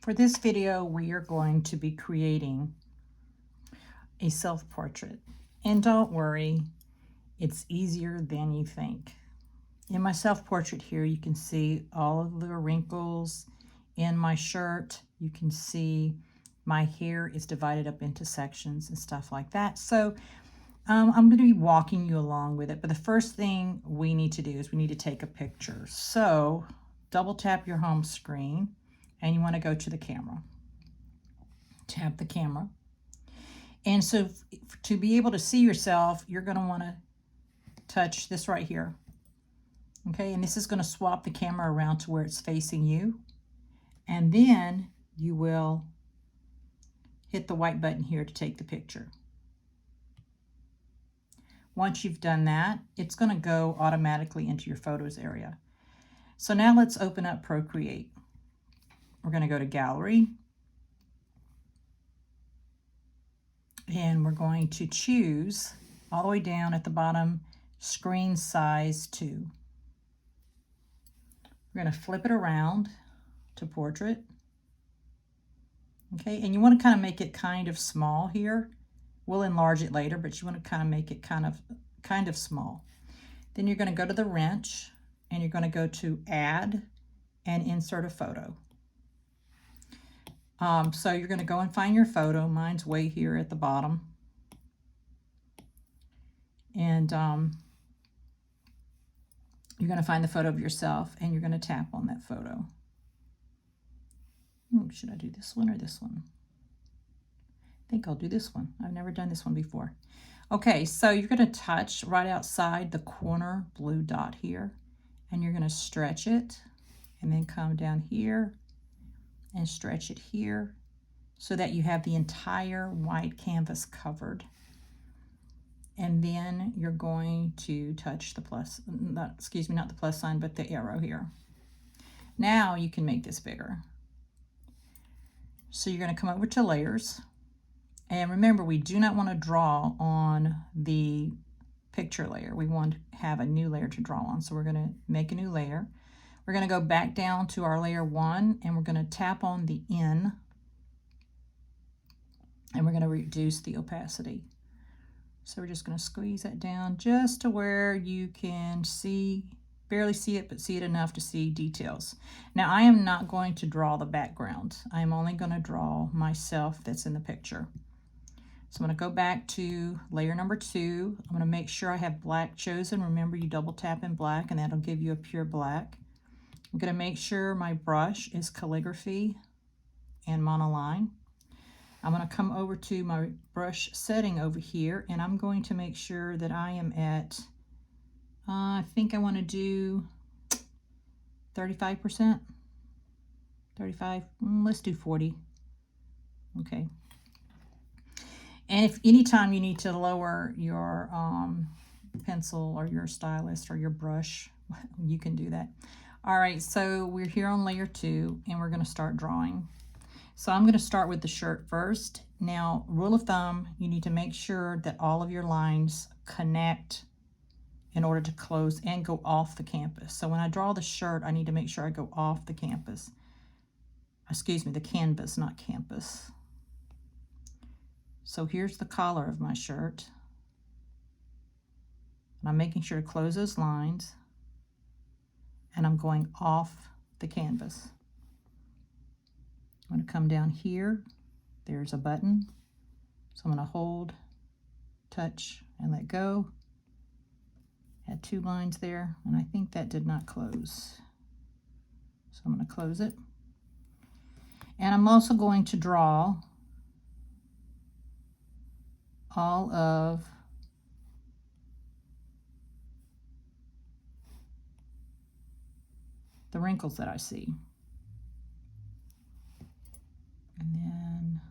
For this video, we are going to be creating a self-portrait. And don't worry, it's easier than you think. In my self-portrait here, you can see all of the wrinkles in my shirt. You can see my hair is divided up into sections and stuff like that. So I'm going to be walking you along with it. But the first thing we need to do is we need to take a picture. So double tap your home screen and you want to go to the camera. Tap the camera. And so to be able to see yourself, you're going to want to touch this right here. Okay, and this is going to swap the camera around to where it's facing you. And then you will hit the white button here to take the picture. Once you've done that, it's going to go automatically into your photos area. So now let's open up Procreate. We're going to go to Gallery. And we're going to choose all the way down at the bottom, Screen Size 2. We're going to flip it around to Portrait. Okay, and you want to kind of make it kind of small here. We'll enlarge it later, but you want to kind of make it kind of small. Then you're going to go to the wrench and you're going to go to Add and Insert a Photo. So you're going to go and find your photo. Mine's way here at the bottom. And you're going to find the photo of yourself and you're going to tap on that photo. Should I do this one or this one? I think I'll do this one. I've never done this one before. Okay, so you're going to touch right outside the corner blue dot here, and you're going to stretch it and then come down here and stretch it here so that you have the entire white canvas covered. And then you're going to touch the plus, not the plus sign, but the arrow here. Now you can make this bigger. So you're going to come over to Layers. And remember, we do not want to draw on the picture layer. We want to have a new layer to draw on. So we're going to make a new layer. We're going to go back down to our layer 1 and we're going to tap on the N and we're going to reduce the opacity. So we're just going to squeeze that down just to where you can see, barely see it, but see it enough to see details. Now I am not going to draw the background. I'm only going to draw myself that's in the picture. So I'm going to go back to layer number 2. I'm going to make sure I have black chosen. Remember, you double tap in black and that'll give you a pure black. I'm going to make sure my brush is calligraphy and monoline. I'm going to come over to my brush setting over here and I'm going to make sure that I am at, I think I want to do 35%. 35, let's do 40. Okay. And if anytime you need to lower your pencil or your stylus or your brush, you can do that. All right, so we're here on layer 2 and we're going to start drawing. So I'm going to start with the shirt first. Now, rule of thumb, you need to make sure that all of your lines connect in order to close and go off the canvas. So when I draw the shirt, I need to make sure I go off the canvas. Excuse me, the canvas, not campus. So here's the collar of my shirt. And I'm making sure to close those lines. And I'm going off the canvas. I'm going to come down here. There's a button. So I'm going to hold, touch, and let go. Had 2 lines there, and I think that did not close. So I'm going to close it. And I'm also going to draw all of the wrinkles that I see. And then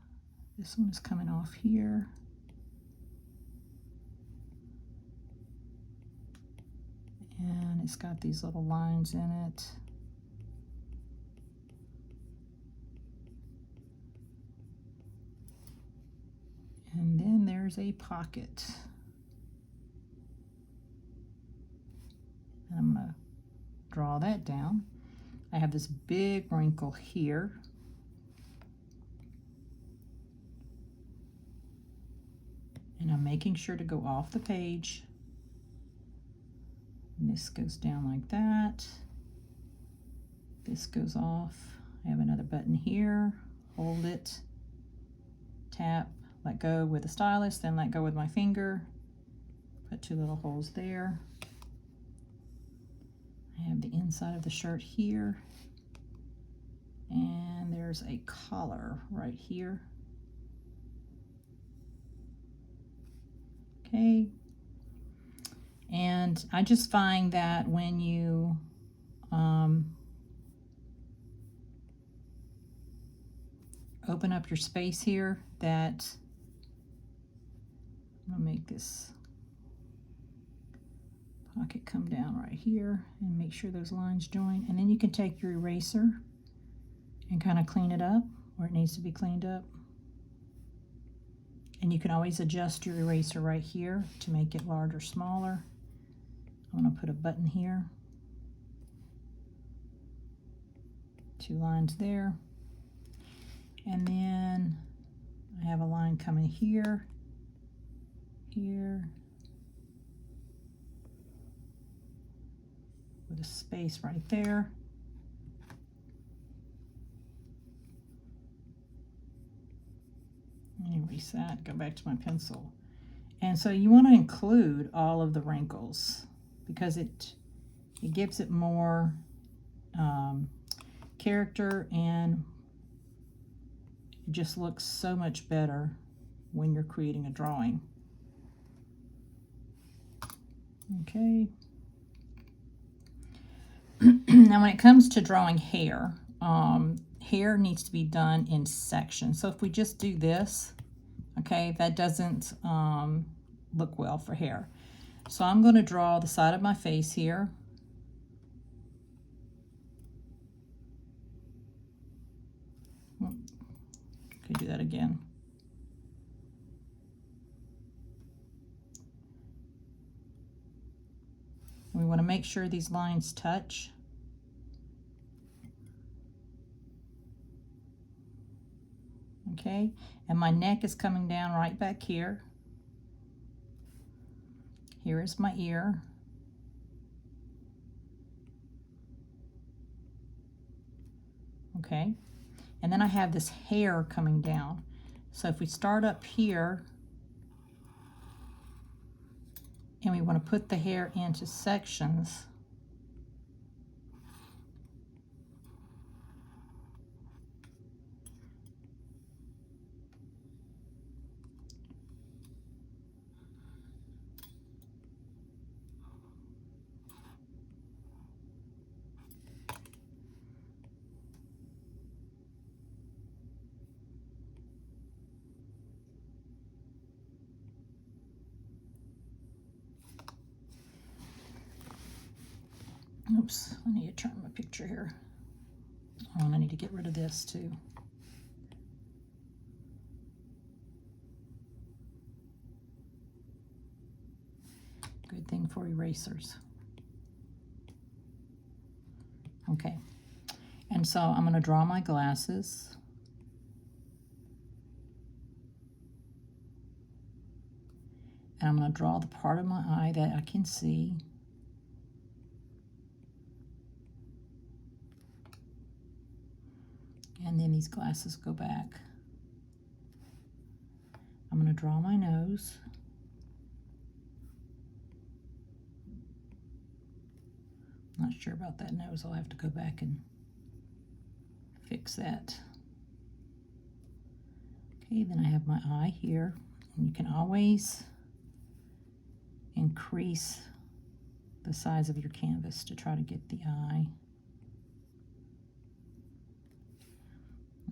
this one is coming off here. And it's got these little lines in it. And then there's a pocket. And I'm going to draw that down. I have this big wrinkle here. And I'm making sure to go off the page. And this goes down like that. This goes off. I have another button here. Hold it, tap, let go with the stylus, then let go with my finger. Put 2 little holes there. I have the inside of the shirt here. And there's a collar right here. Okay. And I just find that when you open up your space here, that I'm gonna make this pocket come down right here and make sure those lines join. And then you can take your eraser and kind of clean it up where it needs to be cleaned up. And you can always adjust your eraser right here to make it larger or smaller. I'm going to put a button here. 2 lines there. And then I have a line coming here, here, with a space right there. Erase that, go back to my pencil. And so you want to include all of the wrinkles because it gives it more character, and it just looks so much better when you're creating a drawing. Okay. Now when it comes to drawing hair, hair needs to be done in sections. So if we just do this, okay, that doesn't look well for hair. So I'm going to draw the side of my face here. Could do that again. We want to make sure these lines touch. Okay, and my neck is coming down right back here. Here is my ear. Okay, and then I have this hair coming down. So if we start up here and we want to put the hair into sections, oops, I need to turn my picture here. Oh, and I need to get rid of this too. Good thing for erasers. Okay, and so I'm going to draw my glasses. And I'm going to draw the part of my eye that I can see. And then these glasses go back. I'm going to draw my nose. Not sure about that nose. I'll have to go back and fix that. Okay, then I have my eye here. And you can always increase the size of your canvas to try to get the eye.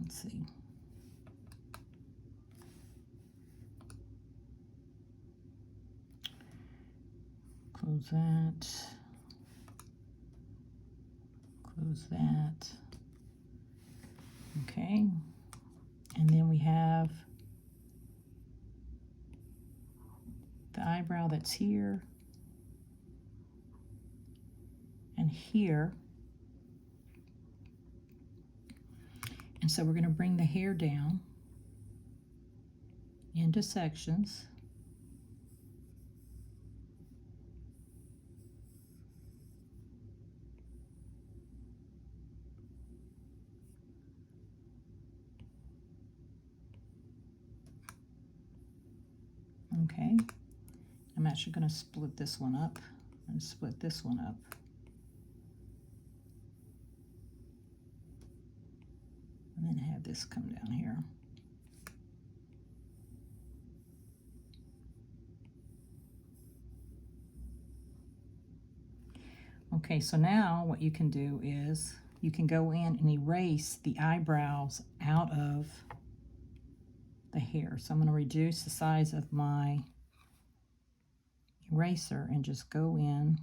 Let's see. Close that. Close that. Okay. And then we have the eyebrow that's here and here. And so we're going to bring the hair down into sections. Okay, I'm actually going to split this one up and split this one up. And then have this come down here. Okay, so now what you can do is you can go in and erase the eyebrows out of the hair. So I'm going to reduce the size of my eraser and just go in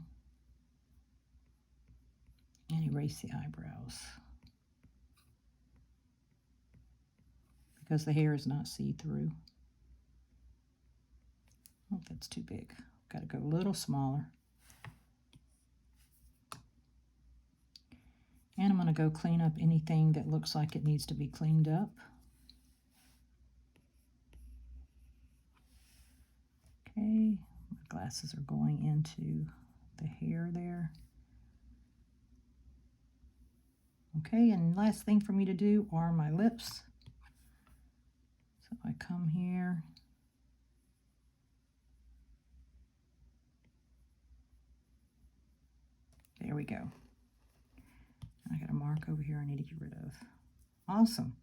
and erase the eyebrows, because the hair is not see-through. Oh, that's too big. Got to go a little smaller. And I'm going to go clean up anything that looks like it needs to be cleaned up. Okay, my glasses are going into the hair there. Okay, and last thing for me to do are my lips. So I come here. There we go. I got a mark over here I need to get rid of. Awesome.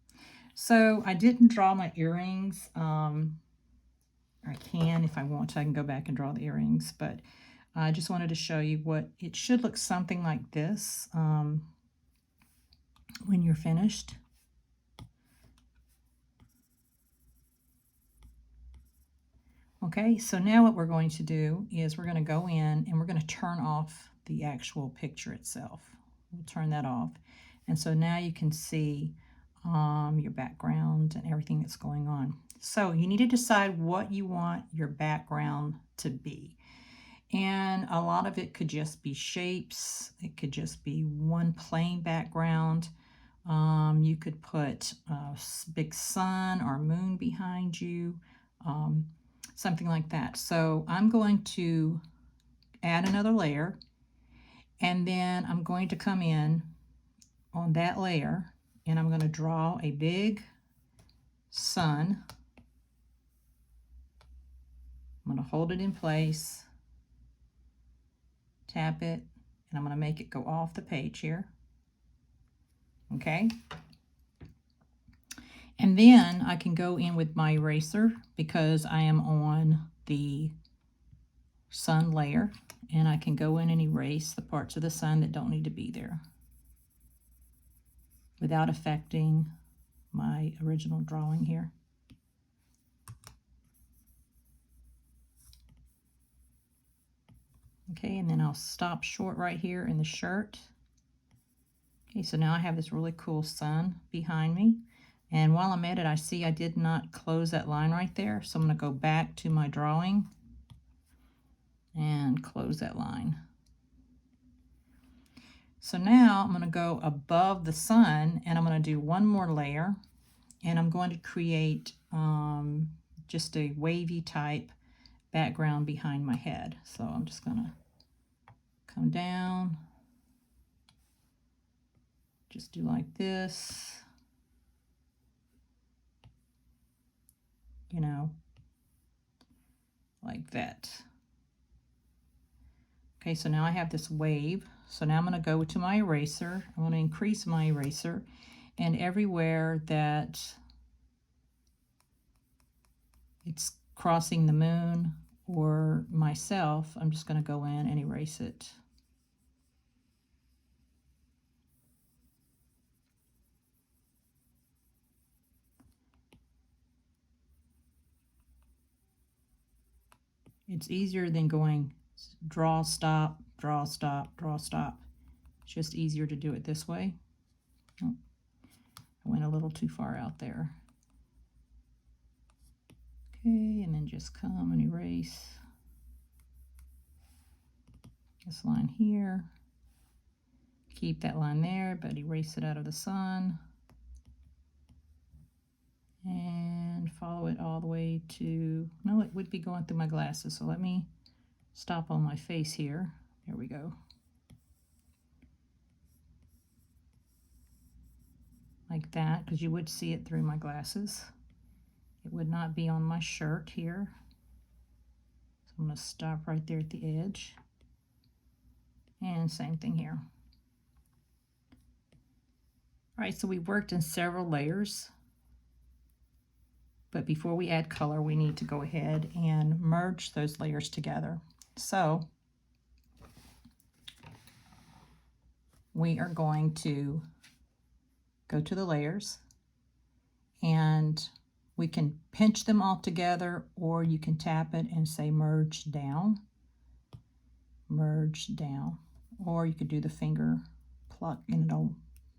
So I didn't draw my earrings. I can, if I want to, I can go back and draw the earrings, but I just wanted to show you what it should look something like this when you're finished. Okay, so now what we're going to do is we're going to go in and we're going to turn off the actual picture itself. We'll turn that off. And so now you can see your background and everything that's going on. So you need to decide what you want your background to be. And a lot of it could just be shapes. It could just be one plain background. You could put a big sun or moon behind you, something like that. So I'm going to add another layer, and then I'm going to come in on that layer and I'm going to draw a big sun. I'm going to hold it in place, tap it, and I'm going to make it go off the page here. Okay. And then I can go in with my eraser because I am on the sun layer, and I can go in and erase the parts of the sun that don't need to be there without affecting my original drawing here. Okay, and then I'll stop short right here in the shirt. Okay, so now I have this really cool sun behind me. And while I'm at it, I see I did not close that line right there. So I'm going to go back to my drawing and close that line. So now I'm going to go above the sun and I'm going to do one more layer, and I'm going to create just a wavy type background behind my head. So I'm just going to come down, just do like this, you know, like that. Okay, so now I have this wave. So now I'm going to go to my eraser. I'm going to increase my eraser, and everywhere that it's crossing the moon or myself, I'm just going to go in and erase it. It's easier than going draw, stop, draw, stop, draw, stop. It's just easier to do it this way. Oh, I went a little too far out there. Okay, and then just come and erase this line here. Keep that line there, but erase it out of the sun. And follow it all the way to, no, it would be going through my glasses. So let me stop on my face here. There we go. Like that, because you would see it through my glasses. It would not be on my shirt here. I'm going to stop right there at the edge. And same thing here. All right, so we've worked in several layers. But before we add color, we need to go ahead and merge those layers together. So we are going to go to the layers, and we can pinch them all together, or you can tap it and say merge down, or you could do the finger pluck and it'll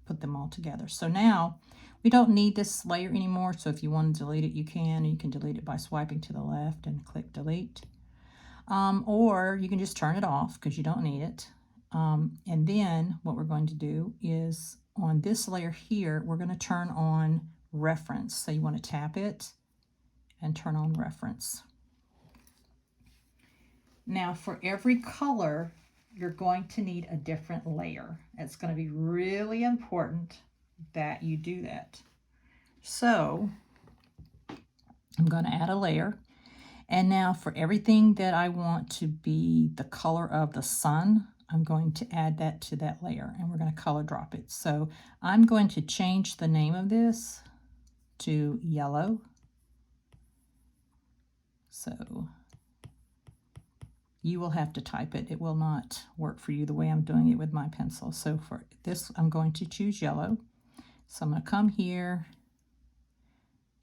put them all together. So now we don't need this layer anymore, so if you want to delete it, you can. You can delete it by swiping to the left and click delete. Or you can just turn it off because you don't need it. And then what we're going to do is on this layer here, we're going to turn on reference. So you want to tap it and turn on reference. Now for every color, you're going to need a different layer. It's going to be really important that you do that. So I'm going to add a layer. And now for everything that I want to be the color of the sun, I'm going to add that to that layer, and we're going to color drop it. So I'm going to change the name of this to yellow. So you will have to type it. It will not work for you the way I'm doing it with my pencil. So for this, I'm going to choose yellow. So I'm going to come here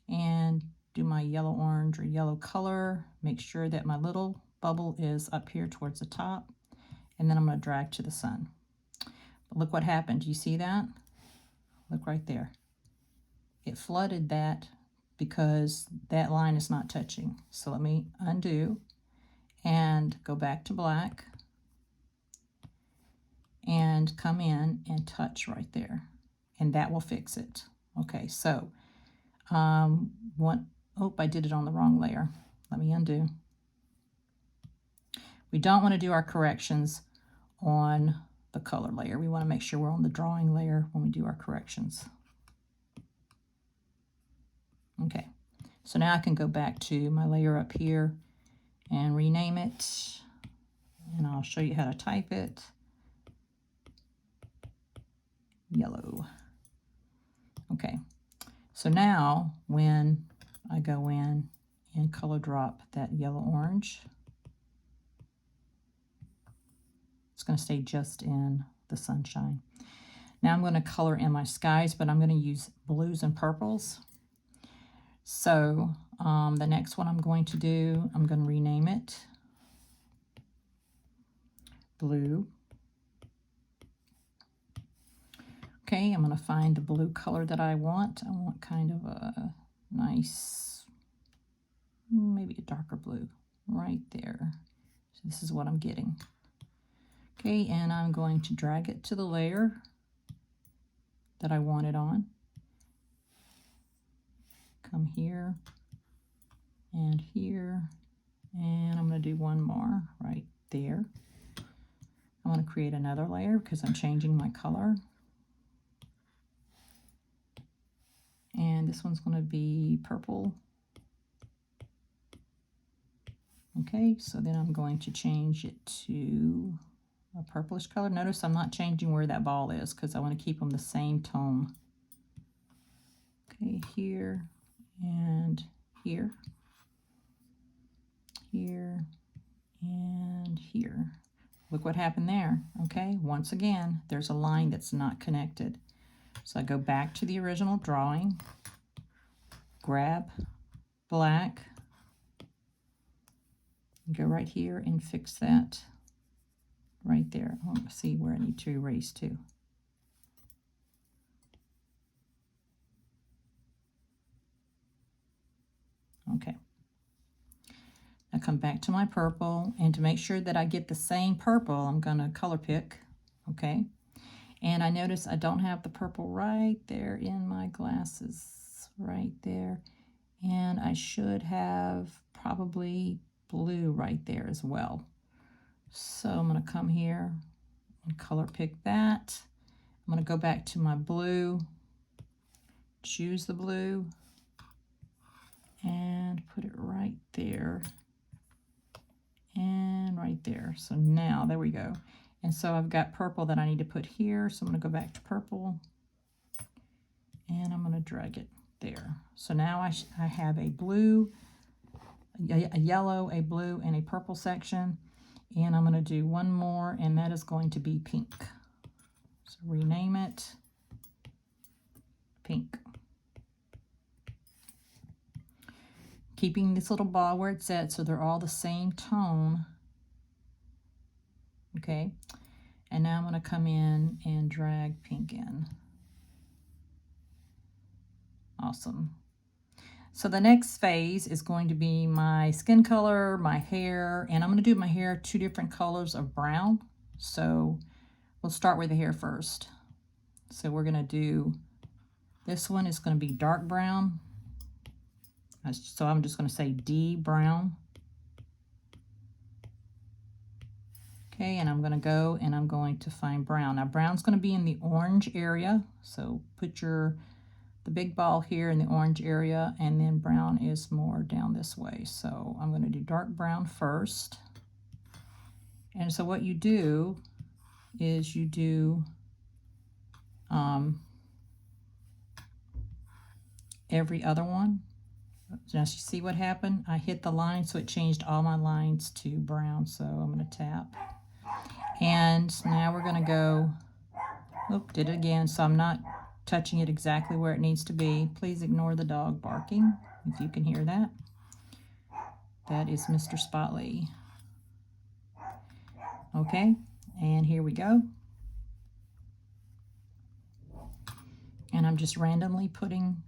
and do my yellow, orange, or yellow color. Make sure that my little bubble is up here towards the top. And then I'm going to drag to the sun. But look what happened. Do you see that? Look right there. It flooded that because that line is not touching. So let me undo and go back to black and come in and touch right there. And that will fix it. Okay, so I did it on the wrong layer. Let me undo. We don't want to do our corrections on the color layer. We want to make sure we're on the drawing layer when we do our corrections. Okay, so now I can go back to my layer up here and rename it, and I'll show you how to type it. Yellow. Okay, so now when I go in and color drop that yellow orange, it's going to stay just in the sunshine. Now I'm going to color in my skies, but I'm going to use blues and purples. So the next one I'm going to do, I'm going to rename it blue. Okay, I'm going to find the blue color that I want. I want kind of a nice, maybe a darker blue right there. So this is what I'm getting. Okay, and I'm going to drag it to the layer that I want it on. Come here, and I'm going to do one more right there. I'm going to create another layer because I'm changing my color. And this one's going to be purple. Okay, so then I'm going to change it to a purplish color. Notice I'm not changing where that ball is because I want to keep them the same tone. Okay, here and here, here and here. Look what happened there. Okay, once again, there's a line that's not connected. So I go back to the original drawing, grab black, go right here and fix that right there. I want to see where I need to erase to. Okay. Now come back to my purple, and to make sure that I get the same purple, I'm going to color pick. Okay. And I notice I don't have the purple right there in my glasses, right there. And I should have probably blue right there as well. So I'm going to come here and color pick that. I'm going to go back to my blue, choose the blue, and put it right there. and right there. So now, there we go. And so I've got purple that I need to put here. So I'm going to go back to purple, and I'm going to drag it there. So now I have a blue, a yellow, a blue, and a purple section. And I'm going to do one more, and that is going to be pink. So rename it pink. Keeping this little ball where it's at so they're all the same tone. Okay, and now I'm going to come in and drag pink in. Awesome. So the next phase is going to be my skin color, my hair, and I'm going to do my hair 2 different colors of brown. So we'll start with the hair first. So we're going to do, this one is going to be dark brown. So I'm just going to say D brown. Okay, and I'm going to go and I'm going to find brown. Now brown's going to be in the orange area. So put the big ball here in the orange area, and then brown is more down this way. So I'm going to do dark brown first. And so what you do is you do every other one. Now you see what happened? I hit the line, so it changed all my lines to brown. So I'm going to tap. And now we're going to go, oop, did it again. So I'm not touching it exactly where it needs to be. Please ignore the dog barking, if you can hear that. That is Mr. Spotley. Okay, and here we go. And I'm just randomly putting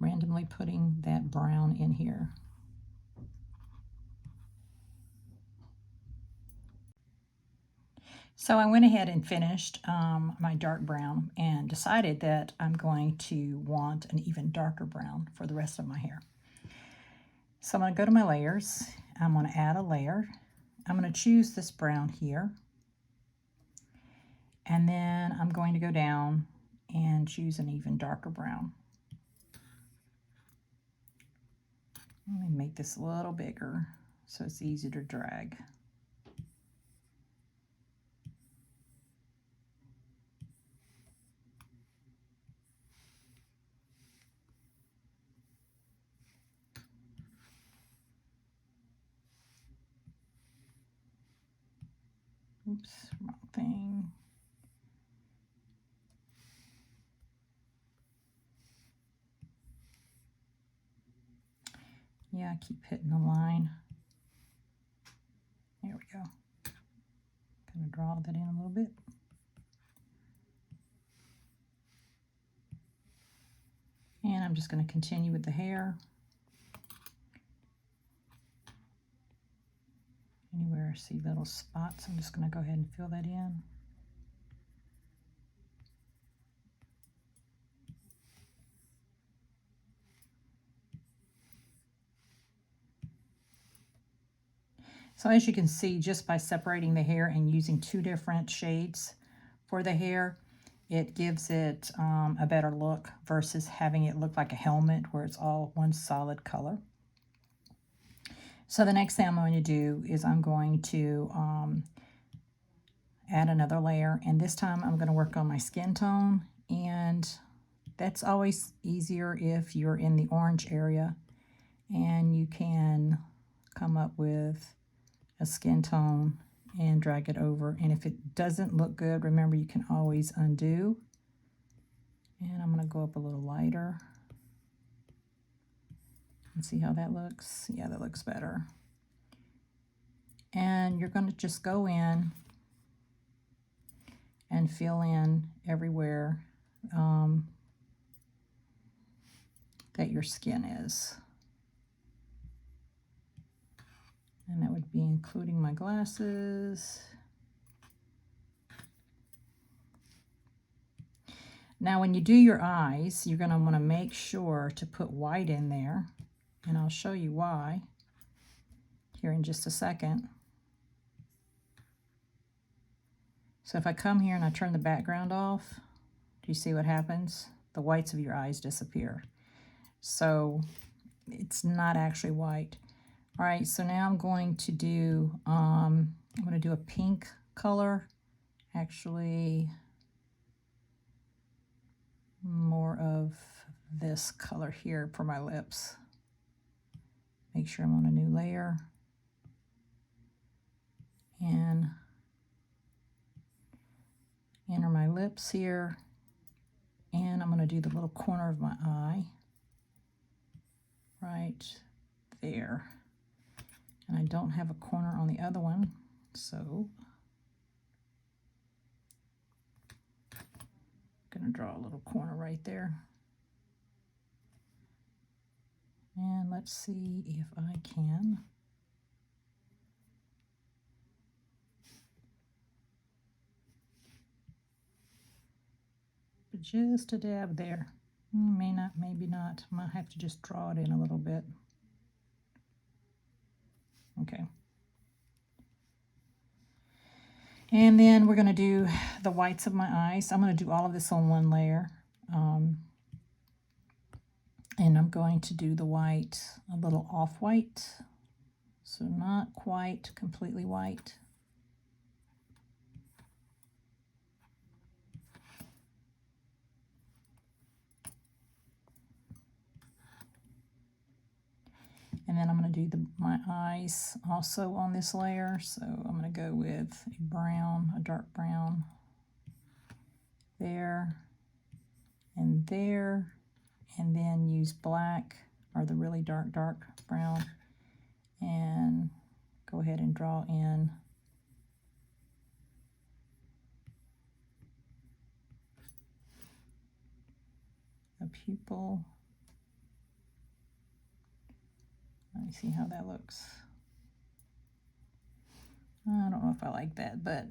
that brown in here. So I went ahead and finished my dark brown and decided that I'm going to want an even darker brown for the rest of my hair. So I'm going to go to my layers. I'm going to add a layer. I'm going to choose this brown here. And then I'm going to go down and choose an even darker brown. Let me make this a little bigger so it's easier to drag. Oops, wrong thing. Yeah, I keep hitting the line. There we go. Gonna draw that in a little bit. And I'm just going to continue with the hair. Anywhere I see little spots, I'm just going to go ahead and fill that in. So as you can see, just by separating the hair and using 2 different shades for the hair, it gives it a better look versus having it look like a helmet where it's all one solid color. So the next thing I'm going to do is I'm going to add another layer, and this time I'm going to work on my skin tone, and that's always easier if you're in the orange area and you can come up with a skin tone and drag it over. And if it doesn't look good, remember you can always undo. And I'm going to go up a little lighter and see how that looks. Yeah, that looks better. And you're going to just go in and fill in everywhere that your skin is. And that would be including my glasses. Now when you do your eyes, you're going to want to make sure to put white in there. And I'll show you why here in just a second. So if I come here and I turn the background off, do you see what happens? The whites of your eyes disappear. So it's not actually white. All right, so now I'm going to do, a pink color. Actually, more of this color here for my lips. Make sure I'm on a new layer. And enter my lips here. And I'm going to do the little corner of my eye right there. And I don't have a corner on the other one, so I'm going to draw a little corner right there. And let's see if I can just a dab there. May not, maybe not. Might have to just draw it in a little bit. Okay. And then we're going to do the whites of my eyes. I'm going to do all of this on one layer. And I'm going to do the white a little off-white. So not quite completely white. And then I'm going to do my eyes also on this layer. So I'm going to go with a brown, a dark brown there and there, and then use black or the really dark brown and go ahead and draw in a pupil. Let me see how that looks. I don't know if I like that, but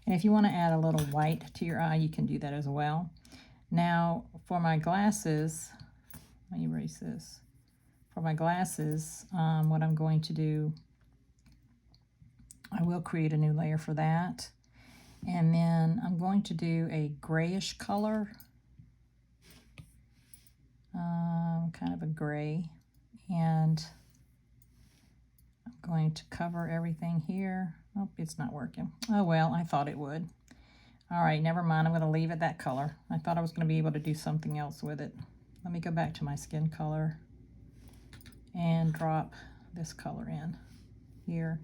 and if you want to add a little white to your eye, you can do that as well. Now, for my glasses, let me erase this. For my glasses, what I'm going to do, I will create a new layer for that. And then I'm going to do a grayish color, kind of a gray. And I'm going to cover everything here. Oh, it's not working. Oh, well, I thought it would. All right, never mind. I'm going to leave it that color. I thought I was going to be able to do something else with it. Let me go back to my skin color and drop this color in here.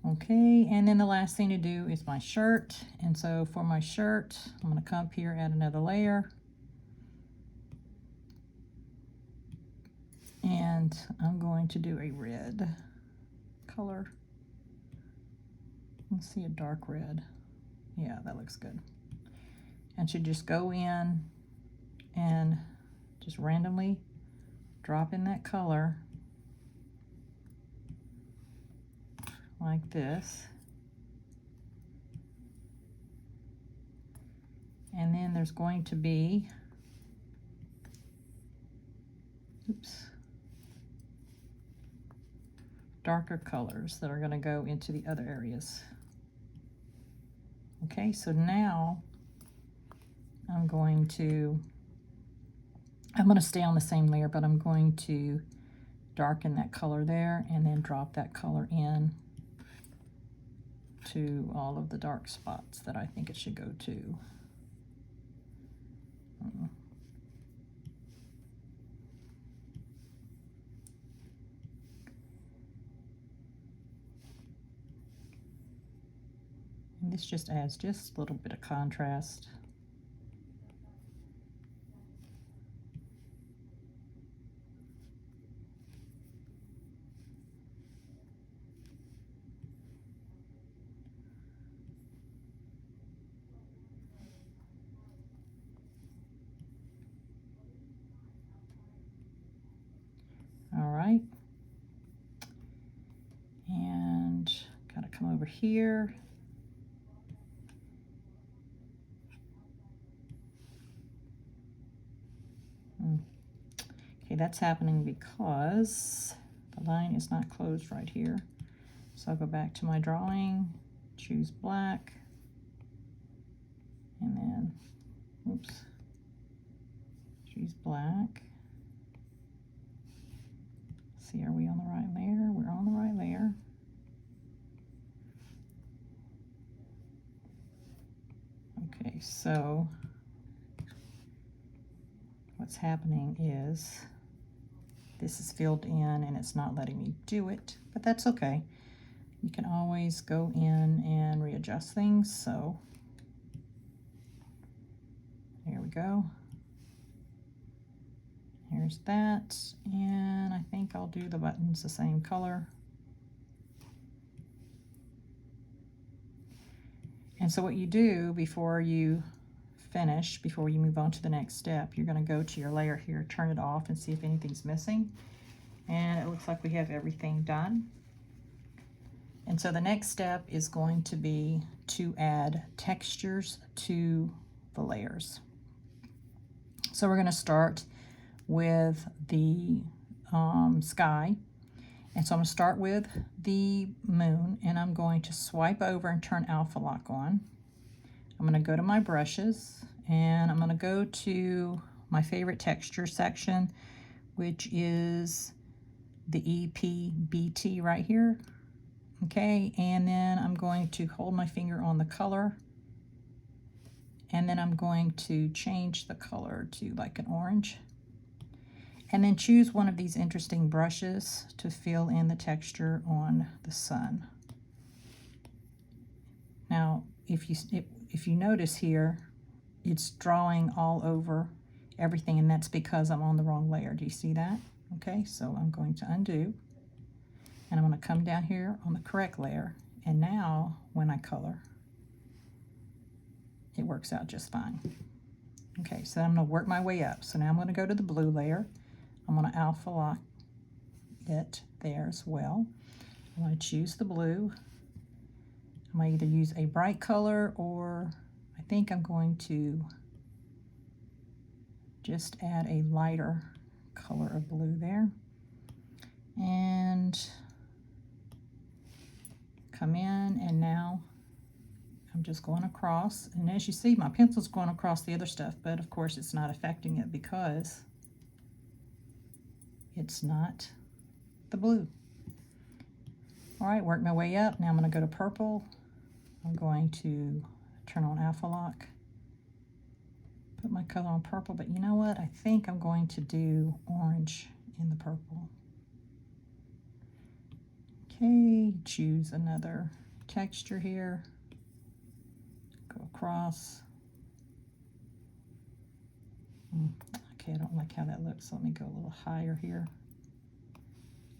Okay, and then the last thing to do is my shirt. And so for my shirt, I'm going to come up here, add another layer. And I'm going to do a red color. Let's see, a dark red. Yeah, that looks good. And should just go in and just randomly drop in that color like this. And then there's going to be, darker colors that are going to go into the other areas. Okay, so now I'm going to stay on the same layer, but I'm going to darken that color there and then drop that color in to all of the dark spots that I think it should go to. And this just adds just a little bit of contrast. All right. And gotta come over here. Okay, that's happening because the line is not closed right here. So I'll go back to my drawing, choose black, and then, oops, choose black. See, are we on the right layer? We're on the right layer. Okay, so what's happening is this is filled in and it's not letting me do it, but that's okay. You can always go in and readjust things. So here we go. Here's that, and I think I'll do the buttons the same color. And so what you do before you finish, before you move on to the next step, you're going to go to your layer here, turn it off, and see if anything's missing. And it looks like we have everything done. And so the next step is going to be to add textures to the layers. So we're going to start with the sky. And so I'm going to start with the moon, and I'm going to swipe over and turn alpha lock on. I'm going to go to my brushes, and I'm going to go to my favorite texture section, which is the EPBT right here. Okay, and then I'm going to hold my finger on the color, and then I'm going to change the color to like an orange. And then choose one of these interesting brushes to fill in the texture on the sun. Now, if you notice here, it's drawing all over everything, and that's because I'm on the wrong layer. Do you see that? Okay, so I'm going to undo, and I'm going to come down here on the correct layer, and now when I color, it works out just fine. Okay, so I'm going to work my way up. So now I'm going to go to the blue layer. I'm going to alpha lock it there as well. I'm going to choose the blue. I'm going to either use a bright color, or I think I'm going to just add a lighter color of blue there. And come in, and now I'm just going across. And as you see, my pencil's going across the other stuff, but of course it's not affecting it because it's not the blue. All right, work my way up. Now I'm going to go to purple. I'm going to turn on alpha lock, put my color on purple, but you know what? I think I'm going to do orange in the purple. Okay, choose another texture here. Go across. Okay, I don't like how that looks. Let me go a little higher here.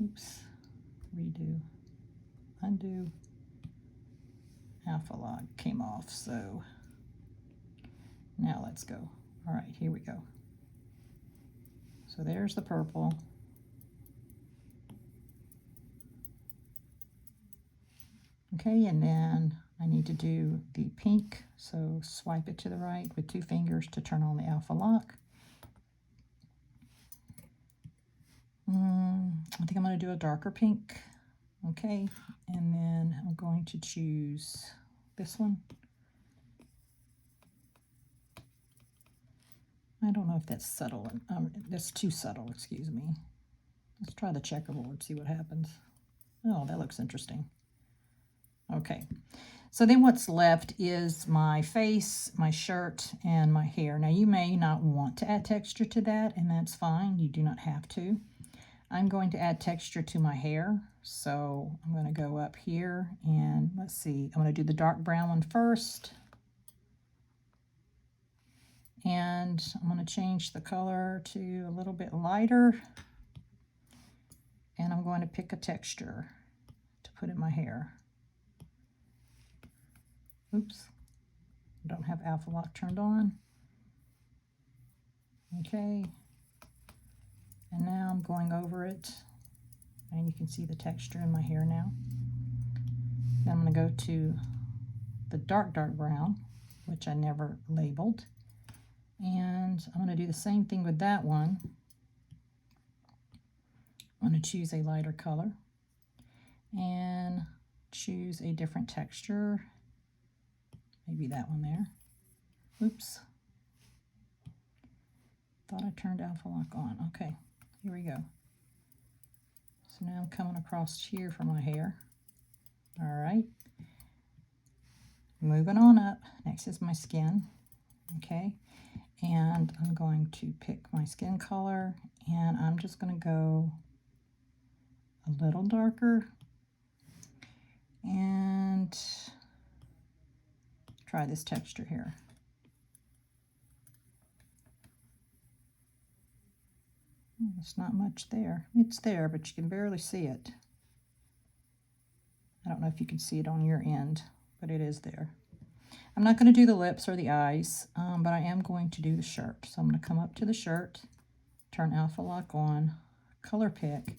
Oops, redo, undo. Alpha lock came off, so now let's go. All right, here we go. So there's the purple. Okay, and then I need to do the pink, so swipe it to the right with 2 fingers to turn on the alpha lock. I think I'm going to do a darker pink. Okay, and then I'm going to choose this one. I don't know if that's subtle. That's too subtle, excuse me. Let's try the checkerboard, see what happens. Oh, that looks interesting. Okay, so then what's left is my face, my shirt, and my hair. Now you may not want to add texture to that, and that's fine. You do not have to. I'm going to add texture to my hair, so I'm going to go up here, and let's see, I'm going to do the dark brown one first. And I'm going to change the color to a little bit lighter, and I'm going to pick a texture to put in my hair. Oops, I don't have alpha lock turned on. Okay, and now I'm going over it, and you can see the texture in my hair now. Then I'm going to go to the dark brown, which I never labeled, and I'm going to do the same thing with that one. I'm going to choose a lighter color, and choose a different texture. Maybe that one there. Oops. Thought I turned Alpha Lock on. Okay, here we go. So now I'm coming across here for my hair. All right. Moving on up. Next is my skin. Okay. And I'm going to pick my skin color, and I'm just going to go a little darker and try this texture here. There's not much there. It's there, but you can barely see it. I don't know if you can see it on your end, but it is there. I'm not going to do the lips or the eyes, but I am going to do the shirt. So I'm going to come up to the shirt, turn Alpha Lock on, color pick,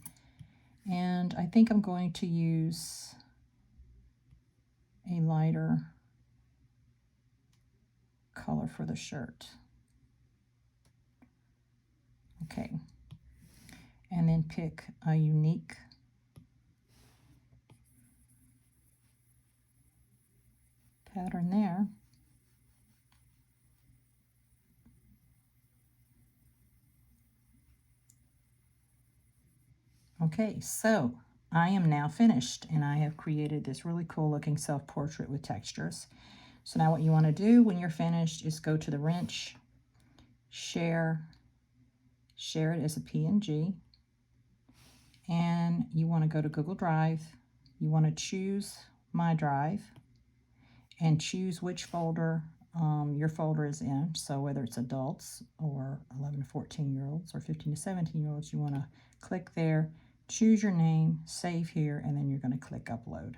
and I think I'm going to use a lighter color for the shirt. Okay. And then pick a unique pattern there. Okay, so I am now finished, and I have created this really cool looking self-portrait with textures. So now what you want to do when you're finished is go to the wrench, share it as a PNG, and you want to go to Google Drive. You want to choose My Drive and choose which folder your folder is in. So whether it's adults or 11 to 14-year-olds or 15 to 17-year-olds, you want to click there, choose your name, save here, and then you're going to click upload.